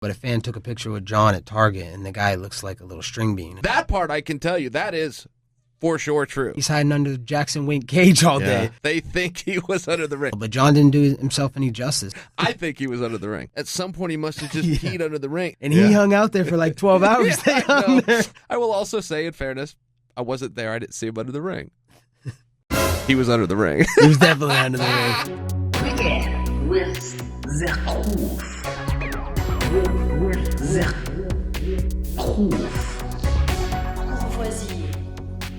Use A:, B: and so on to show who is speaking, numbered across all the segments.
A: But a fan took a picture with Jon at Target, and the guy looks like a little string bean.
B: That part I can tell you, that is for sure true.
A: He's hiding under the Jackson Wink cage all day.
B: They think he was under the ring.
A: But Jon didn't do himself any justice.
B: I think he was under the ring. At some point, he must have just peed under the ring.
A: And he hung out there for like 12 hours. There.
B: I will also say, in fairness, I wasn't there. I didn't see him under the ring. He was under the ring.
A: He was definitely under the ring.
C: Begin with the proof.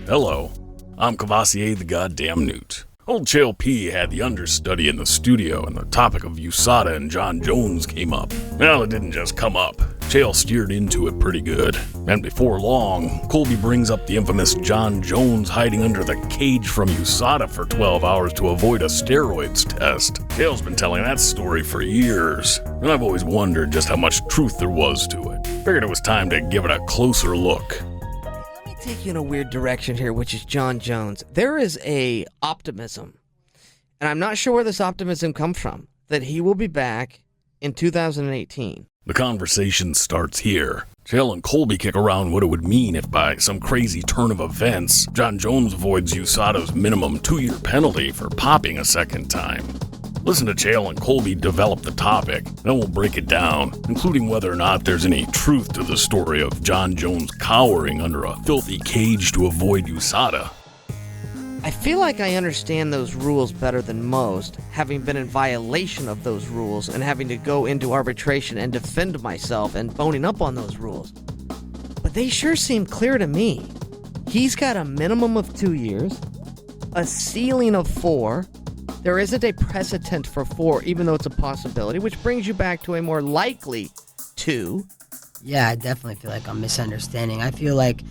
D: Hello, I'm Cavassier the Goddamn Newt. Old Chael P had the understudy in the studio, and the topic of USADA and Jon Jones came up. Well, it didn't just come up. Chael steered into it pretty good. And before long, Colby brings up the infamous Jon Jones hiding under the cage from USADA for 12 hours to avoid a steroids test. Chael's been telling that story for years, and I've always wondered just how much truth there was to it. Figured it was time to give it a closer look.
E: Take you in a weird direction here, which is Jon Jones. There is a optimism, and I'm not sure where this optimism comes from, that he will be back in 2018.
D: The conversation starts here. Chael and Colby kick around what it would mean if by some crazy turn of events, Jon Jones avoids USADA's minimum 2-year penalty for popping a second time. Listen to Chael and Colby develop the topic, then we'll break it down, including whether or not there's any truth to the story of Jon Jones cowering under a filthy cage to avoid USADA.
E: I feel like I understand those rules better than most, having been in violation of those rules and having to go into arbitration and defend myself and boning up on those rules. But they sure seem clear to me. He's got a minimum of 2 years, a ceiling of 4. There isn't a precedent for 4, even though it's a possibility, which brings you back to a more likely 2.
A: Yeah, I definitely feel like I'm misunderstanding. I feel like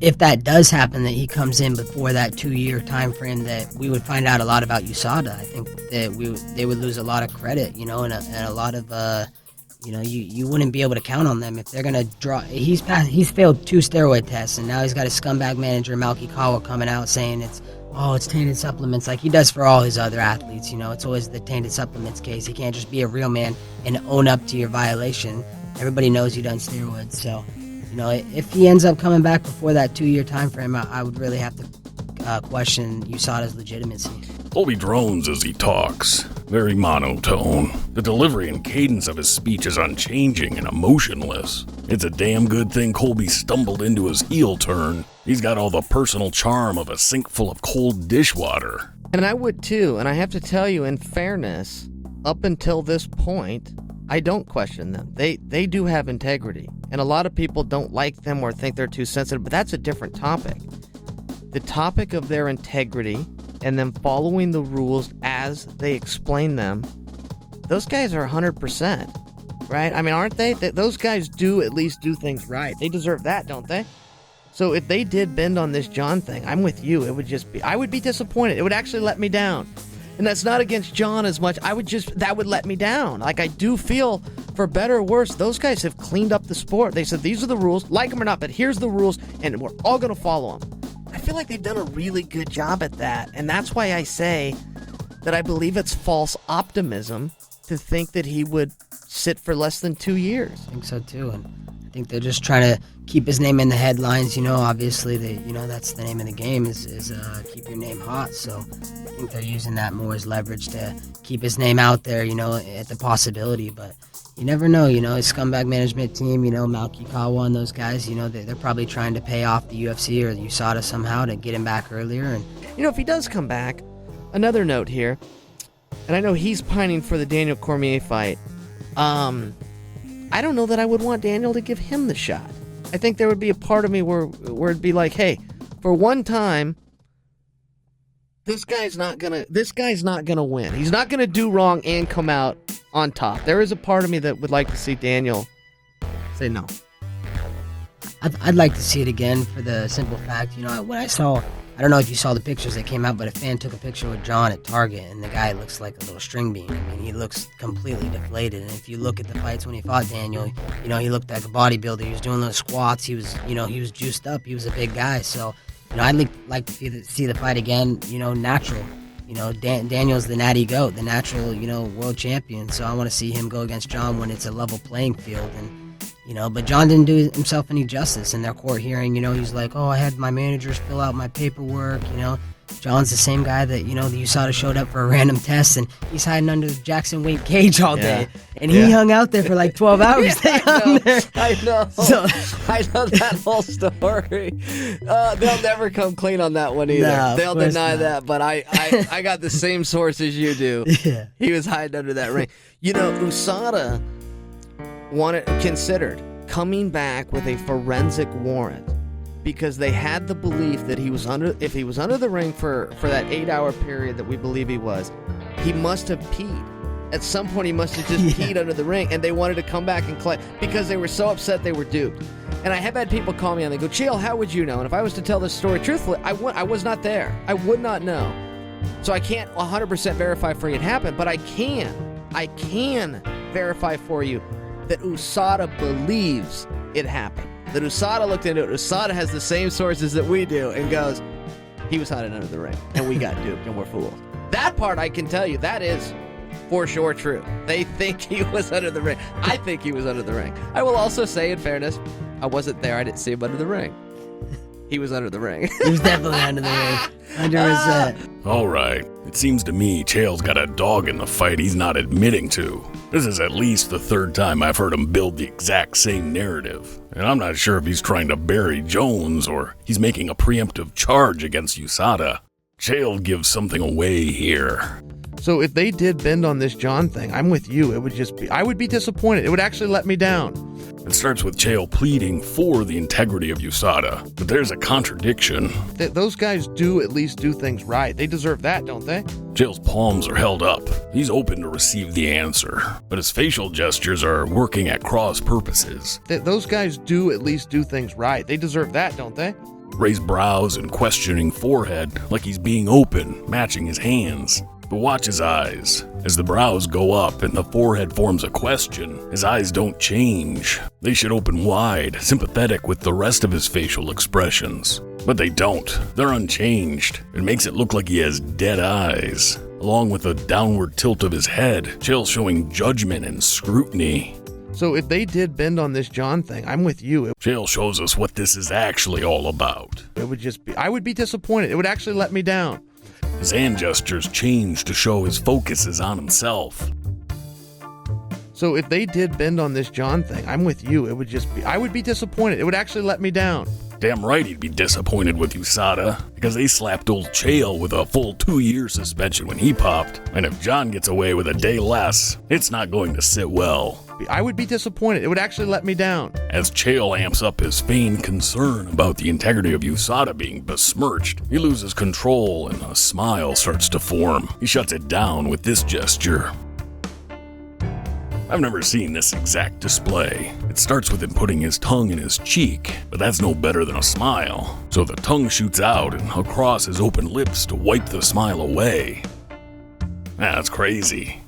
A: if that does happen, that he comes in before that 2-year time frame, that we would find out a lot about USADA. I think that they would lose a lot of credit, and a lot of, you wouldn't be able to count on them if they're going to draw. He's failed 2 steroid tests, and now he's got his scumbag manager, Malky Kawa, coming out saying it's tainted supplements, like he does for all his other athletes. It's always the tainted supplements case. He can't just be a real man and own up to your violation. Everybody knows you done steroids. So, if he ends up coming back before that 2-year time frame, I would really have to question USADA's legitimacy.
D: Colby drones as he talks, very monotone. The delivery and cadence of his speech is unchanging and emotionless. It's a damn good thing Colby stumbled into his heel turn. He's got all the personal charm of a sink full of cold dishwater.
E: And I would too, and I have to tell you, in fairness, up until this point, I don't question them. They do have integrity, and a lot of people don't like them or think they're too sensitive, but that's a different topic. The topic of their integrity and them following the rules as they explain them, those guys are 100%, right? I mean, aren't they? Those guys do at least do things right. They deserve that, don't they? So if they did bend on this Jon thing, I'm with you. I would be disappointed. It would actually let me down. And that's not against Jon as much. That would let me down. Like, I do feel, for better or worse, those guys have cleaned up the sport. They said, these are the rules, like them or not, but here's the rules, and we're all going to follow them. I feel like they've done a really good job at that. And that's why I say that I believe it's false optimism to think that he would sit for less than 2 years.
A: I think so too. And I think they're just trying to keep his name in the headlines. Obviously, that's the name of the game is keep your name hot. So I think they're using that more as leverage to keep his name out there, at the possibility. But you never know, his scumbag management team, Malky Kawa and those guys, they're probably trying to pay off the UFC or the USADA somehow to get him back earlier. And
E: if he does come back, another note here, and I know he's pining for the Daniel Cormier fight. I don't know that I would want Daniel to give him the shot. I think there would be a part of me where it'd be like, hey, for one time, this guy's not gonna win. He's not gonna do wrong and come out on top. There is a part of me that would like to see Daniel say no.
A: I'd like to see it again for the simple fact, when I saw, I don't know if you saw the pictures that came out, but a fan took a picture with Jon at Target, and the guy looks like a little string bean. I mean, he looks completely deflated. And if you look at the fights when he fought Daniel, he looked like a bodybuilder. He was doing those squats. He was juiced up. He was a big guy. So, I'd like to see the fight again, natural. Daniel's the natty goat, the natural, world champion. So I want to see him go against Jon when it's a level playing field. And, but Jon didn't do himself any justice in their court hearing. He's like, oh, I had my managers fill out my paperwork, Jon's the same guy that, the USADA showed up for a random test, and he's hiding under the Jackson Wink cage all day. And he hung out there for like 12 hours.
E: I know.
A: So,
E: I know that whole story. They'll never come clean on that one either.
A: No,
E: They'll
A: of course
E: deny
A: not.
E: that, but I got the same source as you do.
A: Yeah.
E: He was hiding under that ring. USADA considered coming back with a forensic warrant because they had the belief that if he was under the ring for that 8-hour period that we believe he must have peed. At some point, he must have just peed under the ring, and they wanted to come back and collect because they were so upset they were duped. And I have had people call me and they go, Chael, how would you know? And if I was to tell this story truthfully, I was not there. I would not know. So I can't 100% verify for you it happened, but I can verify for you that USADA believes it happened. That USADA looked into it. USADA has the same sources that we do and goes, he was hiding under the ring, and we got duped, and we're fools. That part I can tell you, that is for sure true. They think he was under the ring. I think he was under the ring. I will also say, in fairness, I wasn't there. I didn't see him under the ring. He was under the ring.
A: he was definitely under the ring. 100%.
D: All right. It seems to me Chael's got a dog in the fight he's not admitting to. This is at least the third time I've heard him build the exact same narrative. And I'm not sure if he's trying to bury Jones or he's making a preemptive charge against USADA. Chael gives something away here.
E: So if they did bend on this Jon thing, I'm with you. I would be disappointed. It would actually let me down.
D: It starts with Chael pleading for the integrity of USADA, but there's a contradiction.
E: Those guys do at least do things right. They deserve that, don't they?
D: Chael's palms are held up. He's open to receive the answer, but his facial gestures are working at cross purposes.
E: Those guys do at least do things right. They deserve that, don't they?
D: Raised brows and questioning forehead like he's being open, matching his hands. But watch his eyes. As the brows go up and the forehead forms a question, his eyes don't change. They should open wide, sympathetic with the rest of his facial expressions. But they don't. They're unchanged. It makes it look like he has dead eyes. Along with a downward tilt of his head, Chael showing judgment and scrutiny.
E: So if they did bend on this Jon thing, I'm with you.
D: Chael shows us what this is actually all about.
E: I would be disappointed. It would actually let me down.
D: His hand gestures change to show his focus is on himself.
E: So if they did bend on this Jon thing, I'm with you. I would be disappointed. It would actually let me down.
D: Damn right he'd be disappointed with USADA, because they slapped old Chael with a full 2-year suspension when he popped, and if Jon gets away with a day less, it's not going to sit well.
E: I would be disappointed. It would actually let me down.
D: As Chael amps up his feigned concern about the integrity of USADA being besmirched, he loses control and a smile starts to form. He shuts it down with this gesture. I've never seen this exact display. It starts with him putting his tongue in his cheek, but that's no better than a smile. So the tongue shoots out and across his open lips to wipe the smile away. That's crazy.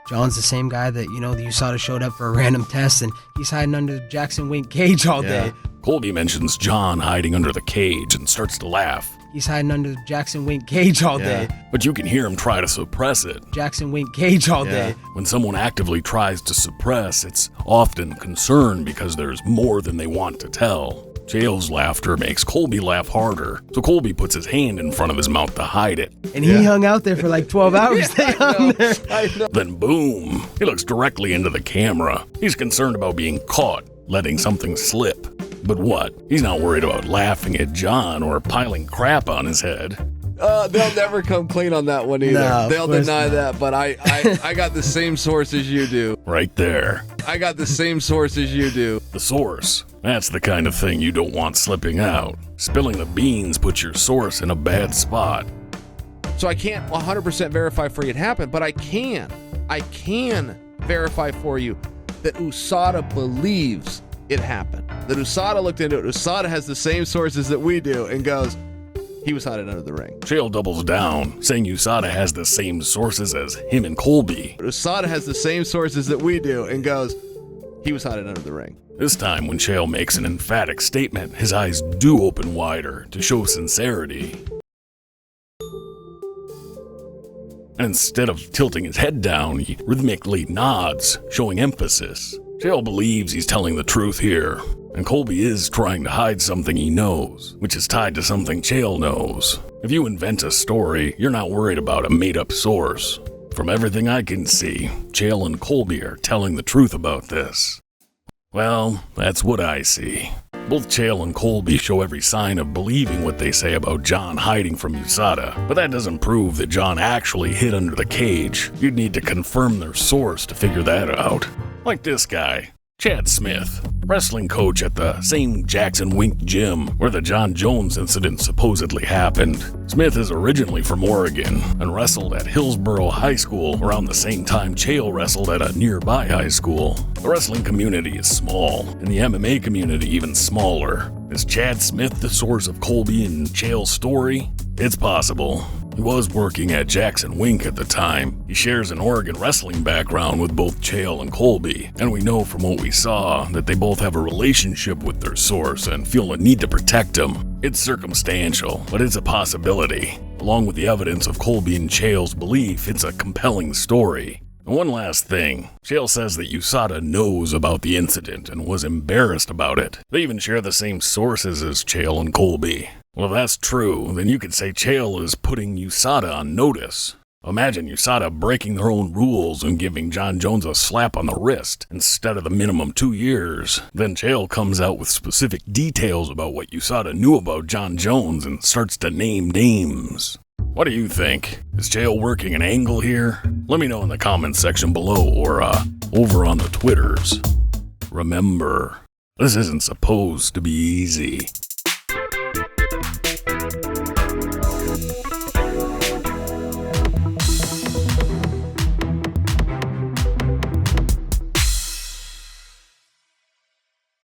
A: Jon's the same guy that, the USADA showed up for a random test, and he's hiding under the Jackson Wink cage all day.
D: Colby mentions Jon hiding under the cage and starts to laugh.
A: He's hiding under the Jackson Wink cage all day.
D: But you can hear him try to suppress it.
A: Jackson Wink cage all day.
D: When someone actively tries to suppress, it's often concern because there's more than they want to tell. Chael's laughter makes Colby laugh harder, so Colby puts his hand in front of his mouth to hide it.
A: And he hung out there for like 12 hours.
E: I know.
D: Then boom, he looks directly into the camera. He's concerned about being caught, letting something slip. But what? He's not worried about laughing at Jon or piling crap on his head.
E: They'll never come clean on that one either.
A: No,
E: They'll deny that, but I got the same source as you do.
D: Right there.
E: I got the same source as you do.
D: The source. That's the kind of thing you don't want slipping out. Spilling the beans puts your source in a bad spot.
E: So I can't 100% verify for you it happened, but I can verify for you that USADA believes it happened. That USADA looked into it. USADA has the same sources that we do and goes, he was hiding under the ring.
D: Chael doubles down, saying USADA has the same sources as him and Colby.
E: USADA has the same sources that we do and goes, he was hiding under the ring.
D: This time, when Chael makes an emphatic statement, his eyes do open wider to show sincerity. and instead of tilting his head down, he rhythmically nods, showing emphasis. Chael believes he's telling the truth here, and Colby is trying to hide something he knows, which is tied to something Chael knows. If you invent a story, you're not worried about a made-up source. From everything I can see, Chael and Colby are telling the truth about this. Well, that's what I see. Both Chael and Colby show every sign of believing what they say about Jon hiding from USADA, but that doesn't prove that Jon actually hid under the cage. You'd need to confirm their source to figure that out. Like this guy, Chad Smith, wrestling coach at the same Jackson Wink gym where the Jon Jones incident supposedly happened. Smith is originally from Oregon and wrestled at Hillsborough High School around the same time Chael wrestled at a nearby high school. The wrestling community is small, and the MMA community even smaller. Is Chad Smith the source of Colby and Chael's story? It's possible. He was working at Jackson Wink at the time. He shares an Oregon wrestling background with both Chael and Colby, and we know from what we saw that they both have a relationship with their source and feel a need to protect him. It's circumstantial, but it's a possibility. Along with the evidence of Colby and Chael's belief, it's a compelling story. And one last thing, Chael says that USADA knows about the incident and was embarrassed about it. They even share the same sources as Chael and Colby. Well, if that's true, then you could say Chael is putting USADA on notice. Imagine USADA breaking their own rules and giving Jon Jones a slap on the wrist instead of the minimum 2 years. Then Chael comes out with specific details about what USADA knew about Jon Jones and starts to name names. What do you think? Is Chael working an angle here? Let me know in the comments section below or over on the Twitters. Remember, this isn't supposed to be easy.